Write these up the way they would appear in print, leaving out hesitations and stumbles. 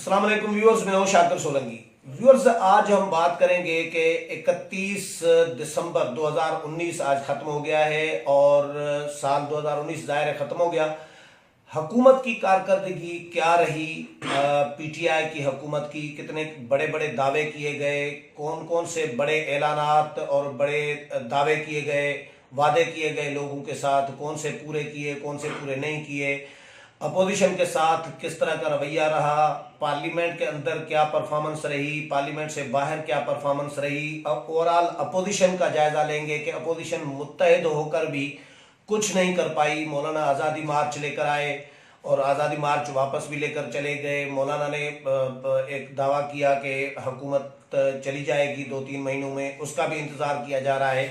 अस्सलाम वालेकुम व्यूअर्स, मैं हूं शाकिर सोलंकी। व्यूअर्स, आज हम बात करेंगे कि 31 दिसंबर 2019 आज ख़त्म हो गया है और साल 2019 ज़ाहिर है ख़त्म हो गया। हुकूमत की कारकर्दगी क्या रही, पीटीआई की हुकूमत की कितने बड़े बड़े दावे किए गए, कौन कौन से बड़े ऐलानात और बड़े दावे किए गए, वादे किए गए लोगों के साथ, कौन से पूरे किए कौन से पूरे नहीं किए, अपोजिशन के साथ किस तरह का रवैया रहा, पार्लियामेंट के अंदर क्या परफॉर्मेंस रही, पार्लियामेंट से बाहर क्या परफॉर्मेंस रही। अब ओवरऑल अपोजिशन का जायजा लेंगे कि अपोजिशन मुत्तहिद होकर भी कुछ नहीं कर पाई। मौलाना आज़ादी मार्च लेकर आए और आज़ादी मार्च वापस भी लेकर चले गए। मौलाना ने एक दावा किया कि हुकूमत चली जाएगी 2-3 महीनों में, उसका भी इंतज़ार किया जा रहा है।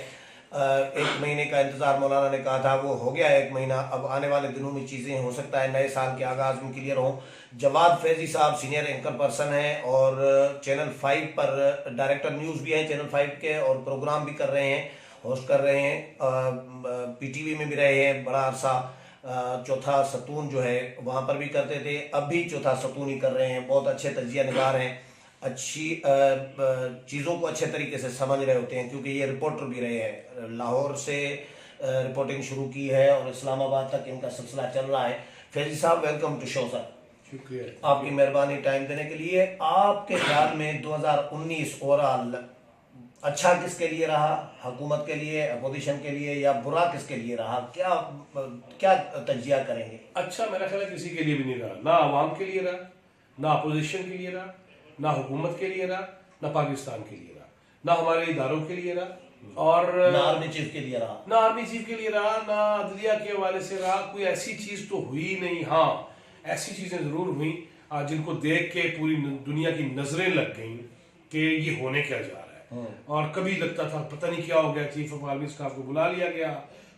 1 महीने का इंतज़ार मौलाना ने कहा था, वो हो गया 1 महीना। अब आने वाले दिनों में चीज़ें हो सकता है नए साल के आगाज़ में क्लियर हों। जवाद फैज़ी साहब सीनियर एंकर पर्सन हैं और चैनल 5 पर डायरेक्टर न्यूज़ भी हैं चैनल 5 के, और प्रोग्राम भी कर रहे हैं, होस्ट कर रहे हैं। पीटीवी में भी रहे हैं बड़ा अरसा। चौथा सतून जो है वहाँ पर भी करते थे, अब भी चौथा सतून ही कर रहे हैं। बहुत अच्छे तजिया निगार हैं, अच्छी चीज़ों को अच्छे तरीके से समझ रहे होते हैं, क्योंकि ये रिपोर्टर भी रहे हैं। लाहौर से रिपोर्टिंग शुरू की है और इस्लामाबाद तक इनका सिलसिला चल रहा है। फैजी साहब, वेलकम टू शो सर। शुक्रिया आपकी मेहरबानी टाइम देने के लिए। आपके ख्याल में 2019 ओवरऑल अच्छा किसके लिए रहा, हुकूमत के लिए, अपोजिशन के लिए, या बुरा किसके लिए रहा? क्या क्या तजिया करेंगे? अच्छा, मेरा ख्याल है किसी के लिए भी नहीं रहा। ना आवाम के लिए रहा, ना अपोजिशन के लिए रहा, ना हुकूमत के लिए रहा, ना पाकिस्तान के लिए रहा, ना हमारे इदारों के लिए रहा, और ना आर्मी चीफ के लिए रहा, ना आर्मी चीफ के लिए रहा, ना अदलिया के हवाले से रहा। कोई ऐसी चीज तो हुई नहीं। हाँ, ऐसी चीजें जरूर हुई जिनको देख के पूरी दुनिया की नजरें लग गई कि ये होने क्या जा रहा है। और कभी लगता था पता नहीं क्या हो गया, चीफ ऑफ आर्मी स्टाफ को बुला लिया गया,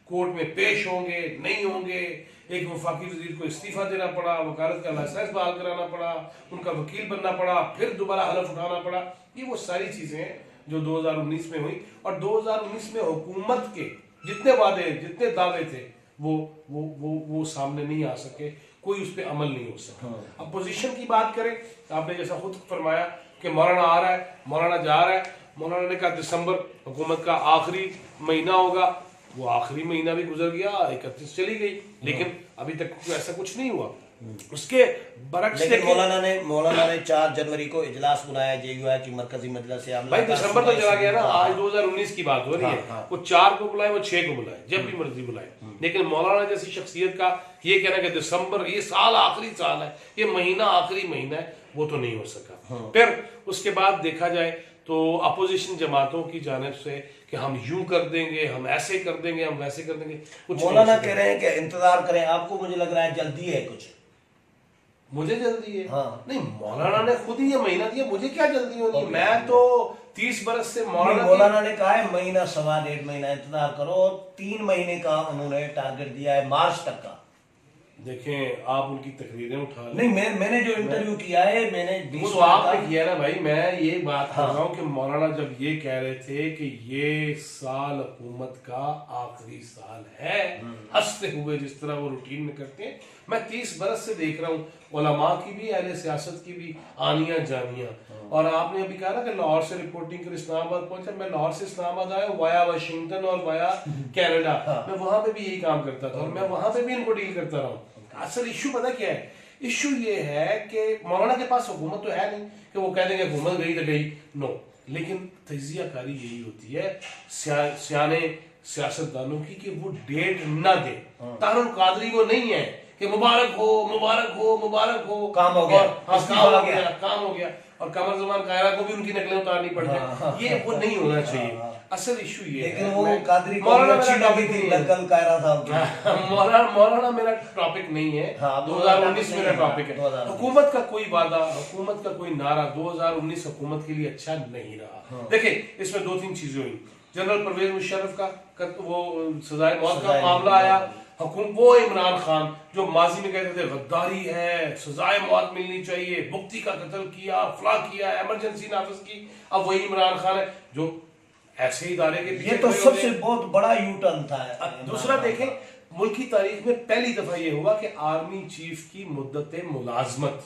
कोर्ट में पेश होंगे नहीं होंगे, एक वफाकी वजीर को इस्तीफा देना पड़ा, वकालत का लाइसेंस बहाल कराना पड़ा, उनका वकील बनना पड़ा, फिर दोबारा हलफ उठाना पड़ा। ये वो सारी चीजें हैं जो 2019 में हुई। और 2019 में हुकूमत के जितने वादे, जितने दावे थे, वो सामने नहीं आ सके, कोई उस पर अमल नहीं हो सका। अपोजिशन की बात करें, आपने जैसा खुद फरमाया कि मौलाना आ रहा है, मौलाना जा रहा है। मौलाना ने कहा दिसंबर हुकूमत का आखिरी महीना होगा, वो आखिरी महीना भी गुजर गया, 31 चली गई, लेकिन अभी तक ऐसा कुछ नहीं हुआ। उसके बरक्स मौलाना ने 4 जनवरी को इजलास बुलाया जेयूआई की मरकजी मजलिस से। भाई दिसंबर तो चला गया ना, आज 2019 की बात हो रही है। वो 4 को बुलाए, वो 6 को बुलाए, जब भी मर्जी बुलाए। लेकिन मौलाना जैसी शख्सियत का ये कहना कि दिसंबर, ये साल आखिरी साल है, ये महीना आखिरी महीना है, वो तो नहीं हो सका। फिर उसके बाद देखा जाए तो अपोजिशन जमातों की जानिब से कि हम यूं कर देंगे, हम ऐसे कर देंगे, हम वैसे कर देंगे, कुछ मौलाना कह रहे हैं कि इंतजार करें। आपको मुझे लग रहा है जल्दी है कुछ? मुझे जल्दी है? हाँ। नहीं, मौलाना ने खुद ही ये महीना दिया, मुझे क्या जल्दी होनी है? मैं तो 30 बरस से मौलाना ने कहा है महीना, 1.25 महीना इंतजार करो। 3 महीने का उन्होंने टारगेट दिया है, मार्च तक का। देखें, आप उनकी तकरीरें उठा नहीं, मैंने जो इंटरव्यू किया है, मैंने वो तो आपने किया ना भाई। मैं ये बात कर रहा हूँ कि मौलाना जब ये कह रहे थे कि ये साल हुकूमत का आखिरी साल है, हंसते हुए जिस तरह वो रूटीन में करते हैं, मैं 30 बरस से देख रहा हूँ उलमा की भी, अहले सियासत की भी आनियां जानियां। और आपने अभी कहा ना कि लाहौर से रिपोर्टिंग कर इस्लामाबाद पहुंचा। मैं लाहौर से इस्लामाबाद आया वाया वाशिंगटन और वाया कनाडा। मैं वहां पे भी यही काम करता था और मैं वहां पे भी इनको डील करता रहा हूँ। असल इशू पता क्या है? इशू ये है कि मौलाना के पास हुकूमत तो है नहीं कि वो कह देंगे हुकूमत गई तो गई, नो। लेकिन तजिया कारी यही होती है सियाने सियासतदानों की कि वो डेट ना दे। तारुल कादरी वो नहीं है कि मुबारक हो मुबारक हो मुबारक हो, काम हो गया, काम हो गया, और कमर जमान कायरा को भी उनकी नकलें उतारनी पड़ जाए। ये वो नहीं होना चाहिए। असल इशू ये है। वो कादरी को अच्छी लगी थी, लकल कायरा साहब। मौलाना मेरा टॉपिक नहीं है। 2019 मेरा टॉपिक है। हुकूमत का कोई वादा, हुकूमत का कोई नारा 2019 हुकूमत के लिए अच्छा नहीं रहा। देखिए, इसमें 2-3 चीजें हुई। जनरल परवेज मुशर्रफ का वो सजाए मौत का मामला आया। वो इमरान खान जो माजी में कहते थे गद्दारी है, सजाए मौत मिलनी चाहिए, मुफ्ती का कत्ल किया, फला किया, इमरजेंसी नाफिज की, अब वही इमरान खान है जो ऐसे इदारे के पीछे। ये तो सबसे बहुत बड़ा यू टर्न था। दूसरा देखें, मुल्क की तारीख में पहली दफा ये हुआ कि आर्मी चीफ की मुद्दत मुलाजमत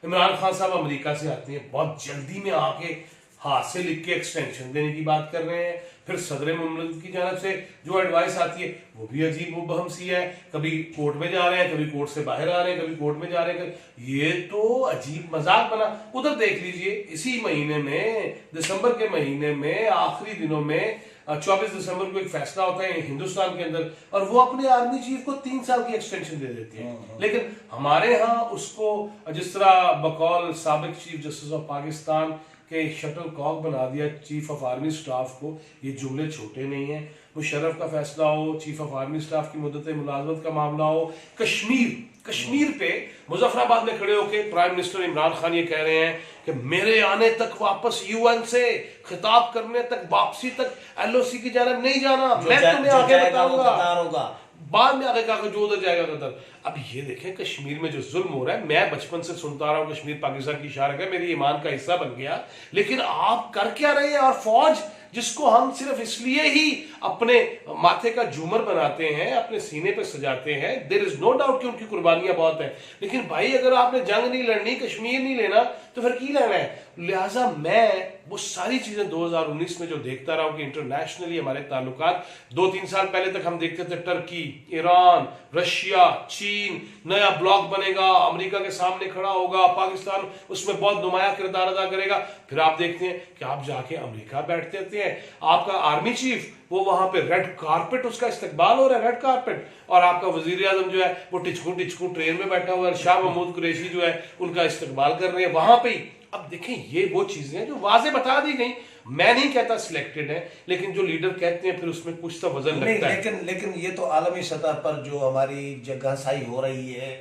इमरान खान साहब अमेरिका से आते हैं, बहुत जल्दी में आके हाथ से लिख के एक्सटेंशन देने की बात कर रहे हैं। फिर सदर मुमलिक की जानब से जो एडवाइस आती है वो भी अजीब मुबहम सी है, कभी कोर्ट में जा रहे हैं, कभी कोर्ट से बाहर आ रहे हैं, कभी कोर्ट में जा रहे हैं। ये तो अजीब मजाक बना। उधर देख लीजिए, इसी महीने में, दिसंबर के महीने में आखिरी दिनों में 24 दिसंबर को एक फैसला होता है हिंदुस्तान के अंदर, और वो अपने आर्मी चीफ को 3 साल की एक्सटेंशन दे देती है। लेकिन हमारे यहाँ उसको जिस तरह बकौल साबिक चीफ जस्टिस ऑफ पाकिस्तान के शटल कॉक बना दिया चीफ ऑफ आर्मी स्टाफ को, ये जुमले छोटे नहीं है। मुशर्रफ का फैसला हो, चीफ ऑफ आर्मी स्टाफ की मुद्दत मुलाजमत का मामला हो, कश्मीर पे मुजफ्फराबाद में खड़े होकर प्राइम मिनिस्टर इमरान खान ये कह रहे हैं कि मेरे आने तक वापस यूएन से खिताब करने तक, वापसी तक एलओसी की जानब नहीं जाना, मैं तुम्हें आगे बताऊंगा। बाद में आगे कहा जो उधर जाएगा कतर। अब ये देखें कश्मीर में जो जुल्म हो रहा है, मैं बचपन से सुनता रहा हूं कश्मीर पाकिस्तान की शारक है, मेरी ईमान का हिस्सा बन गया, लेकिन आप कर क्या रहे हैं? और फौज जिसको हम सिर्फ इसलिए ही अपने माथे का झूमर बनाते हैं, अपने सीने पे सजाते हैं, देयर इज नो डाउट कि उनकी कुर्बानियां बहुत हैं, लेकिन भाई अगर आपने जंग नहीं लड़नी, कश्मीर नहीं लेना, तो फिर की लेना है? लिहाजा मैं वो सारी चीजें 2019 में जो देखता रहा हूं कि इंटरनेशनली हमारे ताल्लुकात 2-3 साल पहले तक हम देखते थे टर्की, ईरान, रशिया, चीन, नया ब्लॉक बनेगा, अमेरिका के सामने खड़ा होगा, पाकिस्तान उसमें बहुत नुमाया किरदार अदा करेगा। फिर आप देखते हैं कि आप जाके अमेरिका बैठते थे, आपका आर्मी चीफ वो वहां पे रेड कारपेट, उसका इस्तकबाल हो रहा है, रेड कारपेट, और आपका वजीर आजम जो है वो टिचकू ट्रेन में बैठा हुआ है, शाह महमूद कुरैशी जो है उनका इस्तकबाल कर रहे हैं वहां पे ही। अब देखें ये वो चीजें हैं जो वाजे बता दी गई। मैं नहीं कहता सिलेक्टेड है, लेकिन जो लीडर कहते हैं फिर उसमें कुछ तो वजन लगता है। लेकिन ये तो आलमी सतह पर जो हमारी जगहसाई हो रही है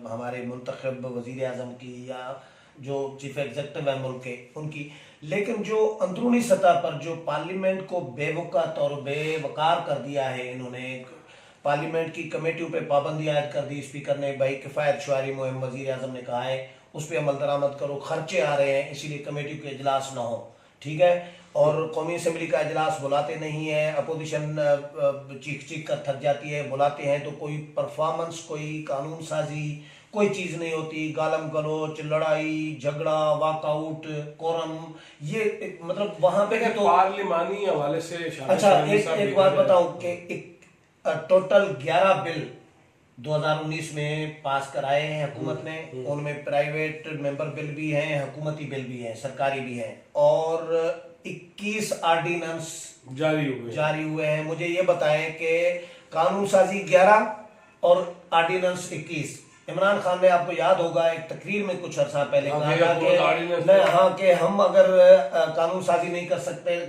हमारे मुंतखब वजीर आजम की या जो चीफ एग्जीक्यूटिव है मुल्क के उनकी, लेकिन जो अंदरूनी सतह पर जो पार्लियामेंट को बेवकात और बेवकार कर दिया है इन्होंने, पार्लियामेंट की कमेटियों पे पाबंदी आयद कर दी। स्पीकर ने भाई किफायत शुआरी मुहिम वजीर आजम ने कहा है उस पर अमल दरामद करो, खर्चे आ रहे हैं इसीलिए कमेटी के इजलास ना हो, ठीक है, और कौमी असम्बली का इजलास बुलाते नहीं है, अपोजिशन चीख कर थक जाती है, बुलाते हैं तो कोई परफॉर्मेंस, कोई कानून साजी, कोई चीज नहीं होती, गालम गलोच, लड़ाई झगड़ा, वॉकआउट, कोरम, ये मतलब वहां पे तो पार्लिमानी हवाले से। अच्छा एक बात बताऊं कि टोटल 11 बिल 2019 में पास कराए हैं हुकूमत ने, उनमें प्राइवेट मेंबर बिल भी हैं, हुकूमती बिल भी हैं, सरकारी भी हैं, और 21 ऑर्डिनेंस जारी हुए हैं। मुझे ये बताएं कि कानून साजी 11 और ऑर्डिनेंस 21। इमरान खान ने, आपको याद होगा, एक तकरीर में कुछ अर्सा पहले कहा कि हम अगर कानून साजी नहीं कर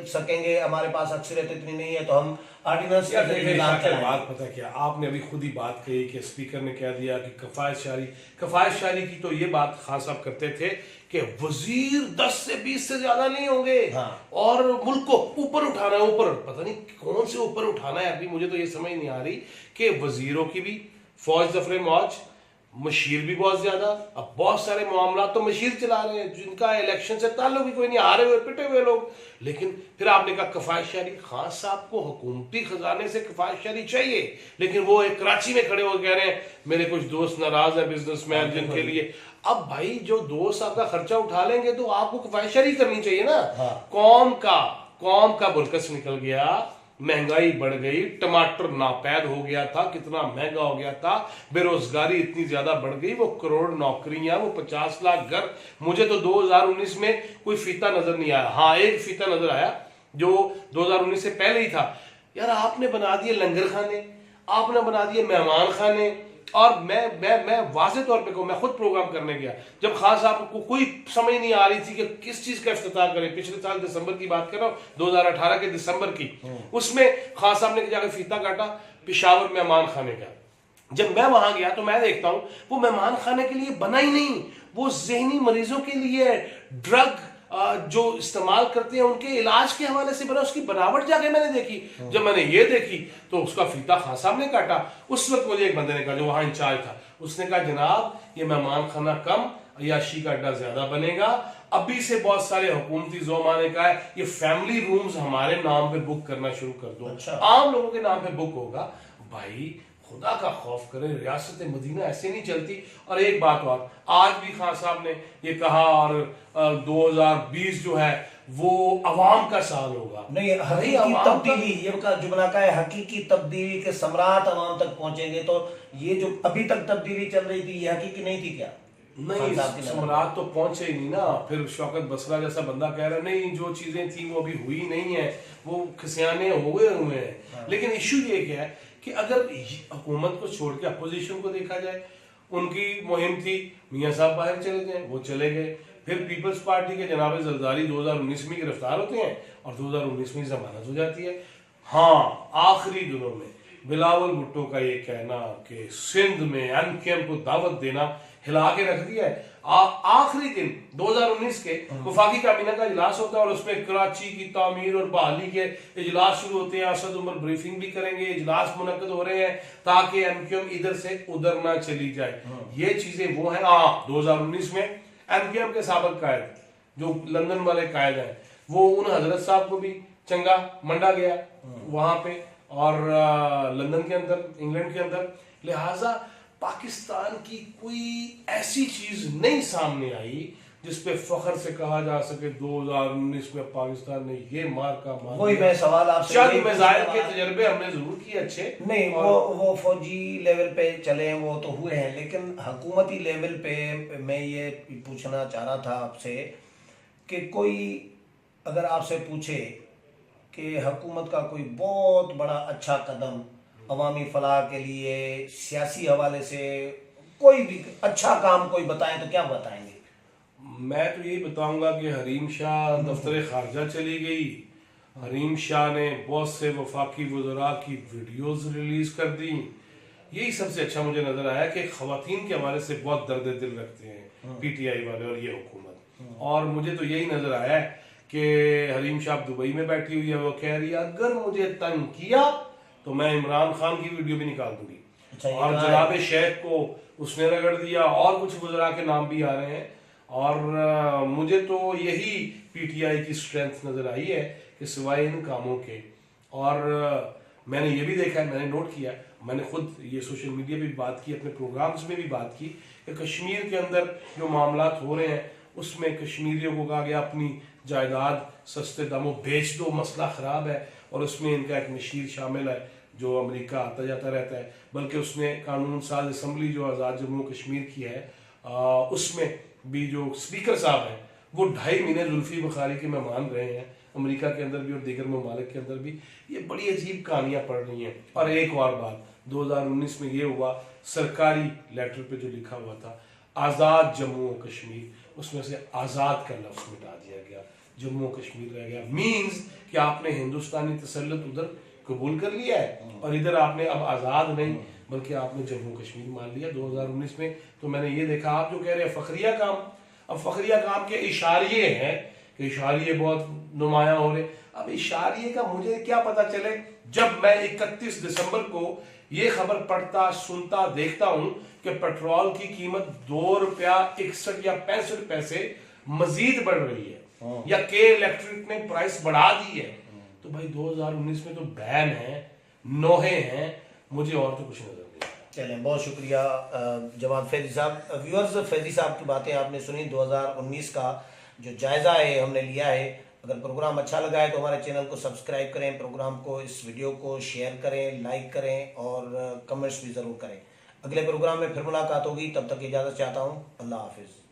सकेंगे, हमारे पास अक्सरियत इतनी नहीं है, तो हम ऑर्डिनेंस बात पता क्या, आपने अभी खुद ही बात कही कि स्पीकर ने कह दिया कि कफायत शारी की तो ये बात खान साहब करते थे कि वजीर 10 से 20 से ज्यादा नहीं होंगे। हाँ। और मुल्क को ऊपर उठाना है, ऊपर पता नहीं कौन से ऊपर उठाना है, अभी मुझे तो ये समझ नहीं आ रही कि वजीरों की भी फौज जफरे मौज, मशीर भी बहुत ज्यादा, अब बहुत सारे मामला तो मशीर चला रहे हैं जिनका इलेक्शन से ताल्लुक ही कोई नहीं, हारे हुए पिटे हुए लोग। लेकिन फिर आपने कहा कफायतशारी, खान साहब को हुकूमती खजाने से कफायतशारी चाहिए, लेकिन वो एक कराची में खड़े हो कह रहे हैं मेरे कुछ दोस्त नाराज है बिजनेसमैन जिनके लिए। अब भाई जो दोस्त आपका खर्चा उठा लेंगे तो आपको कफायतशारी करनी चाहिए ना। हाँ। कौम का बुरकस निकल गया, महंगाई बढ़ गई, टमाटर नापैद हो गया था, कितना महंगा हो गया था, बेरोजगारी इतनी ज्यादा बढ़ गई, वो करोड़ नौकरियां, वो 50 लाख घर। मुझे तो 2019 में कोई फीता नजर नहीं आया। हाँ, एक फीता नजर आया जो 2019 से पहले ही था। यार आपने बना दिए लंगर खाने, आपने बना दिए मेहमान खाने, और मैं वाज़े तौर पे कहूँ, मैं खुद प्रोग्राम करने गया जब खान साहब को कोई समझ नहीं आ रही थी कि किस चीज का इफ्तिताह करें। पिछले साल दिसंबर की बात कर रहा हूँ, 2018 के दिसंबर की, उसमें खान साहब ने जाकर फीता काटा पेशावर मेहमान खाने का। जब मैं वहां गया तो मैं देखता हूं वो मेहमान खाने के लिए बना ही नहीं, वो ज़हनी मरीजों के लिए ड्रग जो इस्तेमाल करते हैं उनके इलाज के हवाले से बना, उसकी बनावट जाके मैंने देखी। जब मैंने ये देखी तो उसका फीता खान साहब ने काटा। उस वक्त मुझे एक बंदे ने कहा जो वहां इंचार्ज था, उसने कहा जनाब ये मेहमान खाना कम, अय्याशी का अड्डा ज्यादा बनेगा, अभी से बहुत सारे हुकूमती जोम आने का है, ये फैमिली रूम्स हमारे नाम पे बुक करना शुरू कर दो। अच्छा। आम लोगों के नाम पे बुक होगा। भाई खुदा का खौफ करें, रियासत मदीना ऐसे नहीं चलती। और एक बात और, आज भी खान साहब ने ये कहा, और 2020 जो है वो अवाम का साल होगा। नहीं, हकीकी तब्दीली, ये का जुमला का है, हकीकी तब्दीली के सम्राट अवाम तक पहुंचेंगे। तो ये जो अभी तक तब्दीली चल रही थी, ये हकीकी नहीं थी क्या? नहीं, सम्राट तो पहुंचे ही नहीं ना। फिर शौकत बसरा जैसा बंदा कह रहा नहीं, जो चीजें थी वो अभी हुई नहीं है, वो खिसियाने हुए हैं। लेकिन इशू ये क्या है कि अगर हुकूमत को छोड़ के अपोजिशन को देखा जाए, उनकी मुहिम थी मियां साहब बाहर चले गए, वो चले गए। फिर पीपल्स पार्टी के जनाब जरदारी 2019 में गिरफ्तार होते हैं और 2019 में जमानत हो जाती है। हाँ, आखिरी दिनों में बिलावल भुट्टो का ये कहना कि सिंध में एमकेएम को दावत देना हिला के रख दिया है। आखिरी दिन 2019 के वफाकी काबीना का इजलास होता है और उसमें कराची की तामीर और बहाली के इजलास शुरू होते हैं। असद उमर ब्रीफिंग भी करेंगे, इजलास मुनक्कद हो रहे हैं ताकि एमकेएम इधर से उधर ना चली जाए। ये चीजें वो है। 2019 में एमकेएम के साबिक कायद जो लंदन वाले कायद हैं, वो उन हजरत साहब को भी चंगा मंडा गया वहां पे और लंदन के अंदर, इंग्लैंड के अंदर। लिहाजा पाकिस्तान की कोई ऐसी चीज नहीं सामने आई जिसपे फख्र से कहा जा सके 2019 में पाकिस्तान ने ये मार का मार। वही मैं सवाल आपसे, चंद मिसाइल के तजर्बे हमने जरूर किए अच्छे, नहीं वो फौजी लेवल पे चले हैं, वो तो हुए हैं, लेकिन हुकूमती लेवल पे मैं ये पूछना चाह रहा था आपसे कि कोई अगर आपसे पूछे कि हुकूमत का कोई बहुत बड़ा अच्छा कदम अवामी फलाह के लिए सियासी हवाले से कोई भी अच्छा काम कोई बताएं तो क्या बताएंगे? मैं तो यही बताऊंगा कि हरीम शाह दफ्तर खारजा चली गई। हरीम शाह ने बहुत से वफाकी वज़रा की वीडियोस रिलीज कर दी। यही सबसे अच्छा मुझे नजर आया कि खवातीन के हवाले से बहुत दर्द दिल रखते हैं पीटीआई वाले और ये हुकूमत। और मुझे तो यही नजर आया है कि हरीम शाह दुबई में बैठी हुई है, वो कह रही है अगर मुझे तंग किया तो मैं इमरान खान की वीडियो भी निकाल दूंगी। और जनाब शेख को उसने रगड़ दिया और कुछ वज़रा के नाम भी आ रहे हैं। और मुझे तो यही पीटीआई की स्ट्रेंथ नजर आई है कि सिवाय इन कामों के। और मैंने ये भी देखा है, मैंने नोट किया, मैंने खुद ये सोशल मीडिया पे भी बात की, अपने प्रोग्राम्स में भी बात की कि कश्मीर के अंदर जो मामलात हो रहे हैं उसमें कश्मीरियों को कहा गया अपनी जायदाद सस्ते दामों बेच दो, मसला खराब है। और उसमें इनका एक नशीर शामिल है जो अमेरिका आता जाता रहता है, बल्कि उसने कानून साज असम्बली जो आज़ाद जम्मू कश्मीर की है उसमें भी जो स्पीकर साहब हैं वो 2.5 महीने जुल्फी बुखारी के मेहमान रहे हैं अमेरिका के अंदर भी और दीगर ममालिक के अंदर भी। ये बड़ी अजीब कहानियां पढ़ रही हैं। और एक और बात, 2019 में ये हुआ, सरकारी लेटर पे जो लिखा हुआ था आज़ाद जम्मू कश्मीर, उसमें से आज़ाद का लफ्ज़ मिटा दिया गया, जम्मू कश्मीर रह गया। मीन्स कि आपने हिंदुस्तानी तसल्लुत उधर कबूल कर लिया है और इधर आपने अब आज़ाद नहीं बल्कि आपने जम्मू कश्मीर मान लिया 2019 में। तो मैंने ये देखा, आप जो कह रहे हैं फखरिया काम, अब फखरिया काम के इशारिये हैं कि इशारिये बहुत नुमाया हो रहे। अब इशारिये का मुझे क्या पता चले जब मैं 31 दिसंबर को ये खबर पढ़ता सुनता देखता हूं कि पेट्रोल की कीमत ₹2.61 या 65 पैसे मजीद बढ़ रही है या के इलेक्ट्रिक ने प्राइस बढ़ा दी है। तो भाई 2019 में तो बैन है, नोहे हैं, मुझे और तो कुछ नजर नहीं। चलें, बहुत शुक्रिया जवाब फैजी साहब। व्यूअर्स, फैजी साहब की बातें आपने सुनी, 2019 का जो जायज़ा है हमने लिया है। अगर प्रोग्राम अच्छा लगा है तो हमारे चैनल को सब्सक्राइब करें, प्रोग्राम को, इस वीडियो को शेयर करें, लाइक करें और कमेंट्स भी ज़रूर करें। अगले प्रोग्राम में फिर मुलाकात होगी, तब तक इजाज़त चाहता हूँ। अल्लाह हाफिज़।